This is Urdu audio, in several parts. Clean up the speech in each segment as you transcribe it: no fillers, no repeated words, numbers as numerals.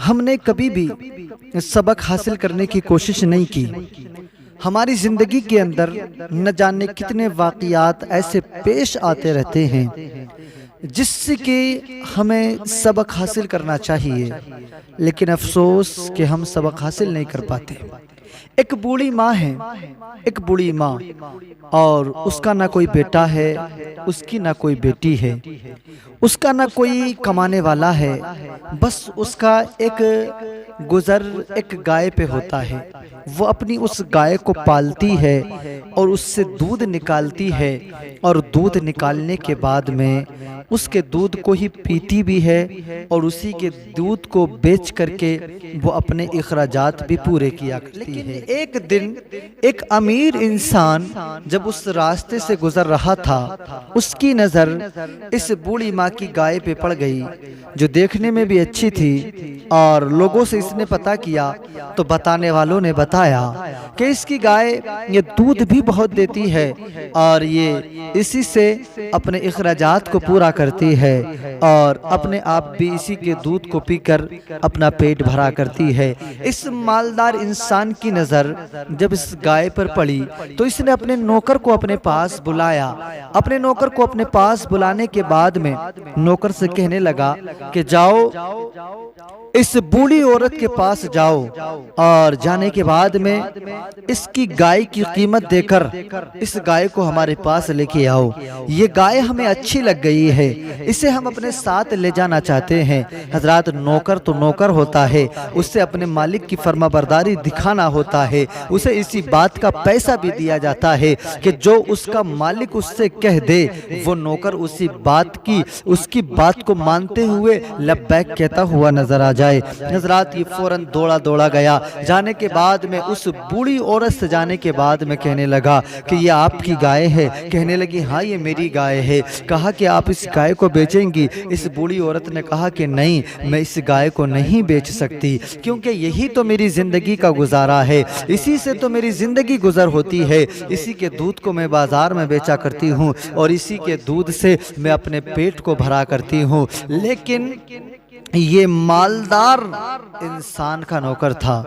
ہم نے کبھی بھی سبق حاصل کرنے کی کوشش نہیں کی۔ ہماری زندگی کے اندر نہ جانے کتنے واقعات ایسے پیش آتے رہتے ہیں جس سے کہ ہمیں سبق حاصل کرنا چاہیے، لیکن افسوس کہ ہم سبق حاصل نہیں کر پاتے۔ ایک بوڑھی ماں ہے، ایک بوڑھی ماں، اور اس کا نہ کوئی بیٹا ہے، اس کی نہ کوئی بیٹی ہے، اس کا نہ کوئی کمانے والا ہے، بس اس کا ایک گزر ایک گائے پہ ہوتا ہے۔ وہ اپنی اس گائے کو پالتی ہے اور اس سے دودھ نکالتی ہے، اور دودھ نکالنے کے بعد میں اس کے دودھ کو ہی پیتی بھی ہے، اور اسی کے دودھ کو بیچ کر کے وہ اپنے اخراجات بھی پورے کیا کرتی ہے۔ ایک دن ایک امیر انسان جب اس راستے سے گزر رہا تھا، اس کی نظر اس بوڑھی ماں کی گائے پہ پڑ گئی، جو دیکھنے میں بھی اچھی تھی، اور لوگوں سے اس نے پتہ کیا تو بتانے والوں نے بتایا کہ اس کی گائے یہ دودھ بھی بہت دیتی ہے، اور یہ اسی سے اپنے اخراجات کو پورا کرتی ہے، اور اپنے آپ بھی اسی کے دودھ کو پی کر اپنا پیٹ بھرا کرتی ہے۔ اس مالدار انسان کی نظر جب اس گائے پر پڑی تو اس نے اپنے نوکر کو اپنے پاس بلایا۔ اپنے نوکر کو اپنے پاس بلانے کے بعد میں نوکر سے کہنے لگا کہ جاؤ اس بوڑھی عورت کے پاس جاؤ، اور جانے کے بعد میں اس کی گائے کی قیمت دے کر اس گائے کو ہمارے پاس لے کے آؤ۔ یہ گائے ہمیں اچھی لگ گئی ہے، اسے ہم اپنے ساتھ لے جانا چاہتے ہیں۔ حضرات، نوکر تو نوکر ہوتا ہے، اس سے اپنے مالک کی فرما برداری دکھانا ہوتا ہے، اسے اسی بات کا پیسہ بھی دیا جاتا ہے کہ جو اس کا مالک اس سے کہہ دے وہ نوکر اس کی بات کو مانتے ہوئے لبیک کہتا ہوا نظر آ جائے۔ حضرات، یہ فوراً دوڑا گیا۔ جانے کے بعد میں اس بوڑھی عورت سے جانے کے بعد میں کہنے لگا کہ یہ آپ کی گائے ہے؟ کہنے لگی ہاں یہ میری گائے ہے۔ کہا کہ آپ اس گائے کو بیچیں گی؟ اس بوڑھی عورت نے کہا کہ نہیں، میں اس گائے کو نہیں بیچ سکتی، کیونکہ یہی تو میری زندگی کا گزارا ہے، اسی سے تو میری زندگی گزر ہوتی ہے، اسی کے دودھ کو میں بازار میں بیچا کرتی ہوں، اور اسی کے دودھ سے میں اپنے پیٹ کو بھرا کرتی ہوں۔ لیکن یہ مالدار انسان کا نوکر تھا۔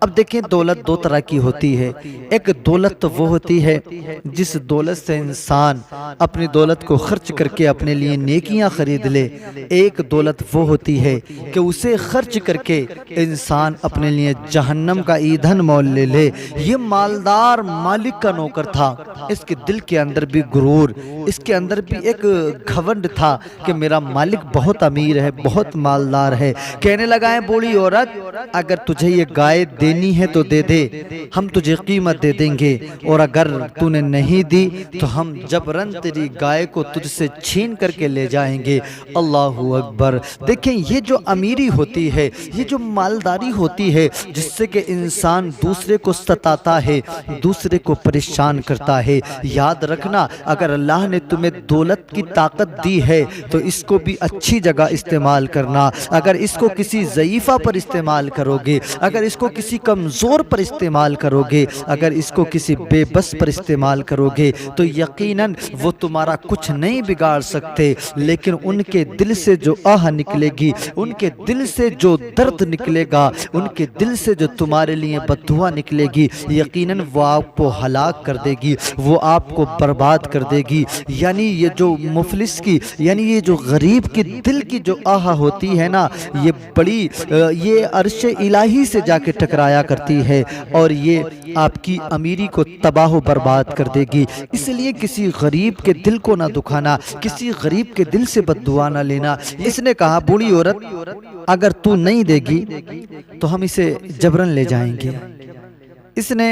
اب دیکھیں، دولت دو طرح کی ہوتی ہے۔ ایک دولت تو وہ ہوتی ہے جس دولت سے انسان اپنی دولت کو خرچ کر کے اپنے لیے نیکیاں خرید لے۔ ایک دولت وہ ہوتی ہے کہ اسے خرچ کر کے انسان اپنے لیے جہنم کا ایندھن مول لے لے۔ یہ مالدار مالک کا نوکر تھا، اس کے دل کے اندر بھی غرور، اس کے اندر بھی ایک گھمنڈ تھا کہ میرا مالک بہت امیر ہے، بہت مالدار ہے۔ کہنے لگا ہے بوڑھی عورت، اگر تجھے یہ گائے دینی ہے تو دے دے، ہم تجھے قیمت دے دیں گے، اور اگر تو نے نہیں دی تو ہم جبرن تیری گائے کو تجھ سے چھین کر کے لے جائیں گے۔ اللہ اکبر! دیکھیں، یہ جو امیری ہوتی ہے، یہ جو مالداری ہوتی ہے، جس سے کہ انسان دوسرے کو ستاتا ہے، دوسرے کو پریشان کرتا ہے۔ یاد رکھنا، اگر اللہ نے تمہیں دولت کی طاقت دی ہے تو اس کو بھی اچھی جگہ استعمال کرنا۔ اگر اس کو کسی ضعیفہ پر استعمال کرو گے، اگر اس کو کسی کمزور پر استعمال کرو گے، اگر اس کو کسی بے بس پر استعمال کرو گے تو یقیناً وہ تمہارا کچھ نہیں بگاڑ سکتے، لیکن ان کے دل سے جو آہ نکلے گی، ان کے دل سے جو درد نکلے گا، ان کے دل سے جو تمہارے لیے بد دعا نکلے گی، یقیناً وہ آپ کو ہلاک کر دے گی، وہ آپ کو برباد کر دے گی۔ یعنی یہ جو مفلس کی، یعنی یہ جو غریب کی دل کی جو آہ ہوتی ہے نا، یہ عرش الہی سے جا کے ٹکرایا کرتی ہے، اور یہ آپ کی امیری کو تباہ و برباد کر دے گی۔ اس لیے کسی غریب کے دل کو نہ دکھانا، کسی غریب کے دل سے بد دعا نہ لینا۔ اس نے کہا بوڑھی عورت، اگر تو نہیں دے گی تو ہم اسے جبرن لے جائیں گے۔ اس نے،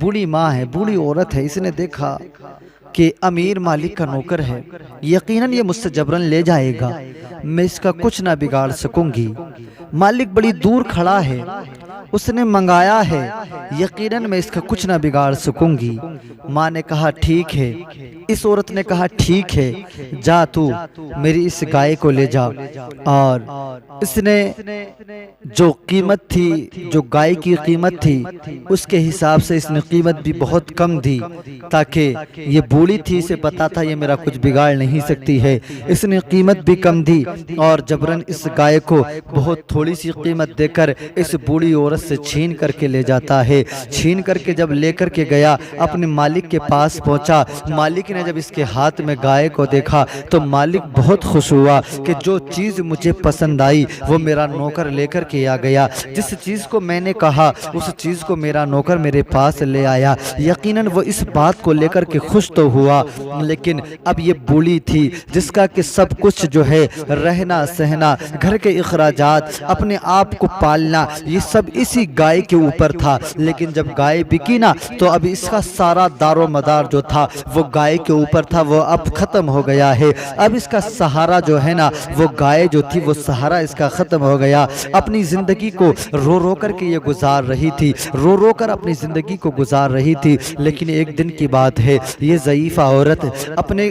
بوڑھی ماں ہے، بوڑھی عورت ہے، اس نے دیکھا کہ امیر مالک کا نوکر ہے، یقیناً یہ مجھ سے جبرن لے جائے گا، میں اس کا کچھ نہ بگاڑ سکوں گی۔ مالک بڑی دور کھڑا ہے، اس نے منگایا ہے، یقیناً میں اس کا کچھ نہ بگاڑ سکوں گی۔ ماں نے کہا ٹھیک ہے۔ اس عورت نے کہا ٹھیک ہے، جا تو میری اس گائے کو لے جا۔ اور اس نے جو قیمت تھی، جو گائے کی قیمت تھی، اس کے حساب سے اس نے قیمت بھی بہت کم دی، تاکہ یہ بوڑھی تھی، اسے پتا تھا یہ میرا کچھ بگاڑ نہیں سکتی ہے، اس نے قیمت بھی کم دی اور جبراً اس گائے کو بہت تھوڑی سی قیمت دے کر اس بوڑھی عورت سے چھین کر کے لے جاتا ہے۔ چھین کر کے جب لے کر کے گیا، اپنے مالک کے پاس پہنچا، مالک نے جب اس کے ہاتھ میں گائے کو دیکھا تو مالک بہت خوش ہوا کہ جو چیز مجھے پسند آئی وہ میرا نوکر لے کر کے آ گیا، جس چیز کو میں نے کہا اس چیز کو میرا نوکر میرے پاس لے آیا۔ یقیناً وہ اس بات کو لے کر کے خوش تو ہوا، لیکن اب یہ بوڑھی تھی جس کا کہ سب کچھ جو ہے، رہنا سہنا، گھر کے اخراجات، اپنے آپ کو پالنا، یہ سب اسی گائے کے اوپر تھا۔ لیکن جب گائے بکی نا تو اب اس کا سارا دار و مدار جو تھا وہ گائے کے اوپر تھا، وہ اب ختم ہو گیا ہے۔ اب اس کا سہارا جو ہے نا، وہ گائے جو تھی، وہ سہارا اس کا ختم ہو گیا۔ اپنی زندگی کو رو رو کر کے یہ گزار رہی تھی، رو رو کر اپنی زندگی کو گزار رہی تھی۔ لیکن ایک دن کی بات ہے، یہ ضعیفہ عورت اپنے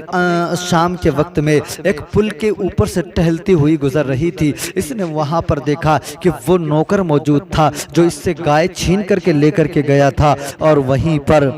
شام کے وقت میں ایک پل کے اوپر سے ٹہلتی ہوئی گزر رہی تھی۔ اس نے وہاں پر دیکھا کہ وہ نوکر موجود تھا جو اس سے گائے چھین کر کے لے کر کے گیا تھا، اور وہیں پر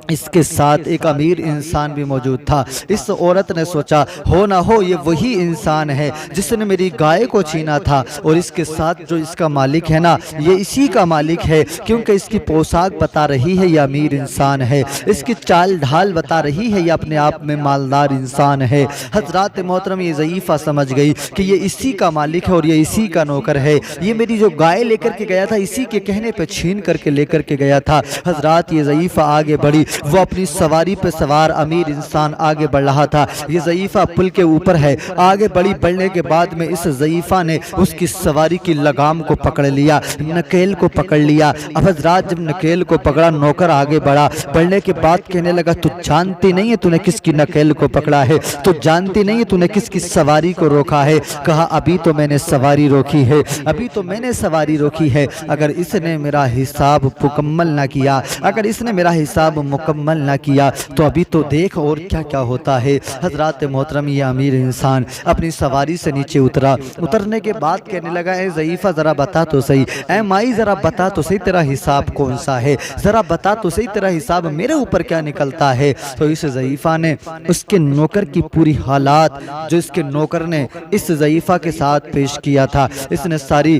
اس کے ساتھ ایک امیر انسان بھی موجود تھا۔ اس عورت نے سوچا ہو نہ ہو یہ وہی انسان ہے جس نے میری گائے کو چھینا تھا، اور اس کے ساتھ جو اس کا مالک ہے نا، یہ اسی کا مالک ہے، کیونکہ اس کی پوشاک بتا رہی ہے یہ امیر انسان ہے، اس کی چال ڈھال بتا رہی ہے یہ اپنے آپ میں مالدار انسان ہے۔ حضرات محترم، یہ ضعیفہ سمجھ گئی کہ یہ اسی کا مالک ہے اور یہ اسی کا نوکر ہے، یہ میری جو گائے لے کر کے گیا تھا اسی کے کہنے پہ چھین کر کے لے کر کے گیا تھا۔ حضرات، یہ ضعیفہ آگے بڑھی، وہ اپنی سواری پہ سوار امیر انسان آگے بڑھ رہا تھا، یہ ضعیفہ پل کے اوپر ہے۔ آگے بڑھنے کے بعد میں اس ضعیفہ نے اس کی سواری کی لگام کو پکڑ لیا، نکیل کو پکڑ لیا۔ اب حضرات، جب نکیل کو پکڑا، نوکر آگے بڑھا، بڑھنے کے بعد کہنے لگا تو جانتی نہیں ہے تو نے کس کی نکیل کو پکڑا ہے، تو جانتی نہیں ہے تو نے کس کی سواری کو روکا ہے؟ کہا ابھی تو میں نے سواری روکی ہے، ابھی تو میں نے سواری روکی ہے، اگر اس نے میرا حساب مکمل نہ کیا، اگر اس نے میرا حساب مکمل نہ کیا تو ابھی تو دیکھ اور کیا کیا ہوتا ہے۔ حضرات محترم، یہ امیر انسان اپنی سواری سے نیچے اترا، اترنے کے بعد کہنے لگا اے ضعیفہ ذرا بتا تو صحیح، اے مائی ذرا بتا تو صحیح تیرا حساب کون سا ہے، ذرا بتا تو صحیح تیرا حساب میرے اوپر کیا نکلتا ہے۔ تو اس ضعیفہ نے اس کے نوکر کی پوری حالات جو اس کے نوکر نے اس ضعیفہ کے ساتھ پیش کیا تھا، اس نے ساری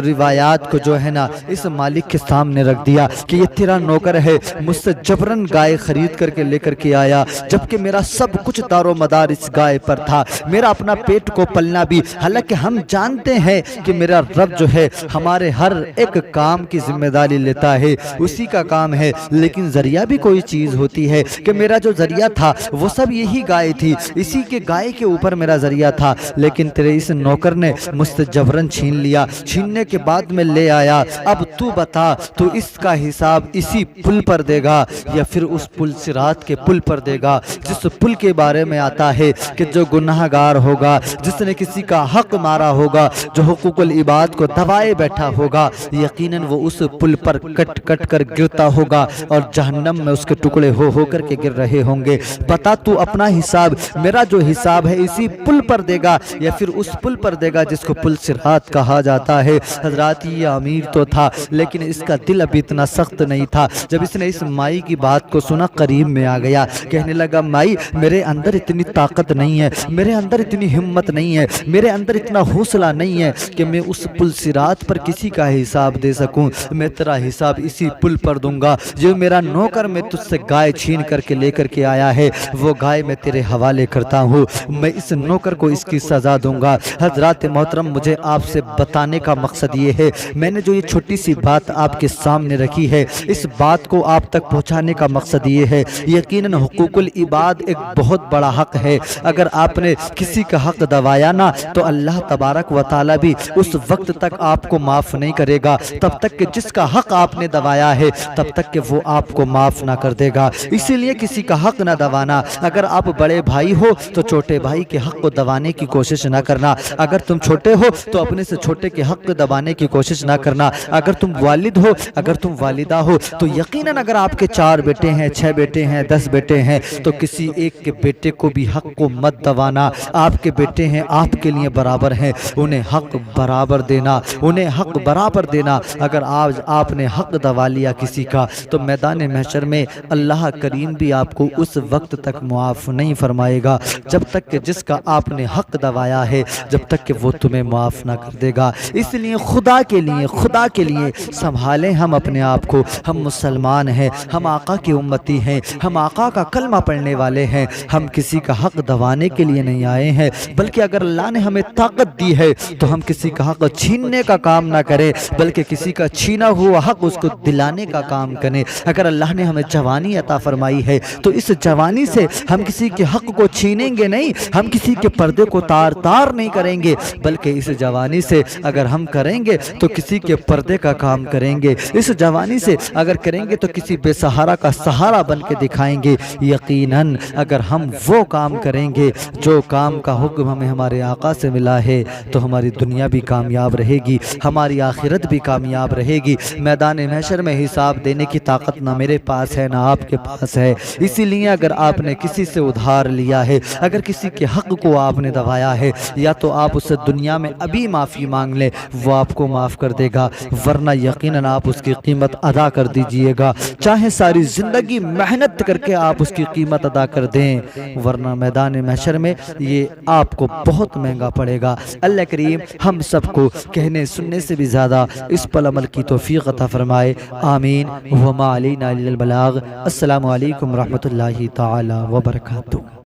روایات کو جو ہے نا اس مالک کے سامنے رکھ دیا کہ یہ تیرا نوکر ہے، مجھ سے جبراً گائے خرید کر کے لے کر کے آیا، جبکہ میرا سب کچھ دار و مدار اس گائے پر تھا، میرا اپنا پیٹ کو پلنا بھی، حالانکہ ہم جانتے ہیں کہ میرا رب جو ہے ہمارے ہر ایک کام کی ذمہ داری لیتا ہے، اسی کا کام ہے، لیکن ذریعہ بھی کوئی چیز ہوتی ہے کہ میرا جو ذریعہ تھا وہ سب یہی گائے تھی، اسی کے گائے کے اوپر میرا ذریعہ تھا، لیکن تیرے اس نوکر نے مجھ سے جبراً چھین لیا، چھیننے کے بعد میں لے آیا۔ اب تو بتا، تو اس کا حساب اسی پل پر دے گا یا پھر اس پل صراط کے پل پر دے گا، جس پل کے بارے میں آتا ہے کہ جو گناہگار ہوگا، جس نے کسی کا حق مارا ہوگا، جو حقوق العباد کو دبائے بیٹھا ہوگا، یقیناً وہ اس پل پر کٹ کٹ کر گرتا ہوگا اور جہنم میں اس کے ٹکڑے ہو کر کے گر رہے ہوں گے۔ بتا تو اپنا حساب، میرا جو حساب ہے اسی پل پر دے گا یا پھر اس پل پر دے گا جس کو پل صراط کہا جاتا ہے۔ حضرات، یہ امیر تو تھا لیکن اس کا دل ابھی اتنا سخت نہیں تھا۔ جب اس نے اس مائی کی بات کو سنا، قریب میں آ گیا، کہنے لگا مائی میرے اندر اتنی طاقت نہیں ہے، میرے اندر اتنی ہمت نہیں ہے، میرے اندر اتنا حوصلہ نہیں ہے کہ میں اس پل صراط پر کسی کا حساب دے سکوں، میں تیرا حساب اسی پل پر دوں گا۔ جو میرا نوکر میں تجھ سے گائے چھین کر کے لے کر کے آیا ہے، وہ گائے میں تیرے حوالے کرتا ہوں، میں اس نوکر کو اس کی سزا دوں گا۔ حضرات محترم، مجھے آپ سے بتانے کا مقصد یہ ہے، میں نے جو یہ چھوٹی سی بات آپ کے سامنے رکھی ہے، اس بات کو آپ تک پہنچانے کا مقصد یہ ہے، یقیناً حقوق العباد ایک بہت بڑا حق ہے، اگر آپ نے کسی کا حق دبایا نا تو اللہ تبارک و تعالیٰ بھی اس وقت تک آپ کو معاف نہیں کرے گا، تب تک کہ جس کا حق آپ نے دبایا ہے تب تک کہ وہ آپ کو معاف نہ کر دے گا۔ اسی لیے کسی کا حق نہ دبانا، اگر آپ بڑے بھائی ہو تو چھوٹے بھائی کے حق کو دبانے کی کوشش نہ کرنا، اگر تم چھوٹے ہو تو اپنے سے چھوٹے کے حق دبانے کی کوشش نہ کرنا۔ کرنا۔ اگر تم والد ہو، اگر تم والدہ ہو تو یقیناً اگر آپ کے 4 بیٹے ہیں، 6 بیٹے ہیں، 10 بیٹے ہیں تو کسی ایک کے بیٹے کو بھی حق کو مت دبانا۔ آپ کے بیٹے ہیں، آپ کے لیے برابر ہیں، انہیں حق برابر دینا، انہیں حق برابر دینا۔ اگر آج آپ نے حق دبا لیا کسی کا تو میدان محشر میں اللہ کریم بھی آپ کو اس وقت تک معاف نہیں فرمائے گا جب تک کہ جس کا آپ نے حق دبایا ہے، جب تک کہ وہ تمہیں معاف نہ کر دے گا۔ اس لیے خدا کے لیے سنبھالیں ہم اپنے آپ کو۔ ہم مسلمان ہیں، ہم آقا کی امتی ہیں، ہم آقا کا کلمہ پڑھنے والے ہیں۔ ہم کسی کا حق دبانے کے لیے نہیں آئے ہیں، بلکہ اگر اللہ نے ہمیں طاقت دی ہے تو ہم کسی کا حق چھیننے کا کام نہ کریں، بلکہ کسی کا چھینا ہوا حق اس کو دلانے کا کام کریں۔ اگر اللہ نے ہمیں جوانی عطا فرمائی ہے تو اس جوانی سے ہم کسی کے حق کو چھینیں گے نہیں، ہم کسی کے پردے کو تار تار نہیں کریں گے، بلکہ اس جوانی سے اگر ہم کریں گے تو کسی کے پردے کا کام کریں گے۔ اس جوانی سے اگر کریں گے تو کسی بے سہارا کا سہارا بن کے دکھائیں گے۔ یقیناً اگر ہم وہ کام کریں گے جو کام کا حکم ہمیں ہمارے آقا سے ملا ہے تو ہماری دنیا بھی کامیاب رہے گی، ہماری آخرت بھی کامیاب رہے گی۔ میدان محشر میں حساب دینے کی طاقت نہ میرے پاس ہے، نہ آپ کے پاس ہے۔ اسی لیے اگر آپ نے کسی سے ادھار لیا ہے، اگر کسی کے حق کو آپ نے دبایا ہے، یا تو آپ اس سے دنیا میں ابھی معافی مانگ لیں، وہ آپ کو معاف کر دے گا، ورنہ یقیناً آپ اس کی قیمت ادا کر دیجئے گا۔ چاہے ساری زندگی محنت کر کے آپ اس کی قیمت ادا کر دیں، ورنہ میدان محشر میں یہ آپ کو بہت مہنگا پڑے گا۔ اللہ کریم ہم سب کو کہنے سننے سے بھی زیادہ اس پر عمل کی توفیق عطا فرمائے، آمین۔ وما علینا الا البلاغ۔ السلام علیکم ورحمۃ اللہ تعالی وبرکاتہ۔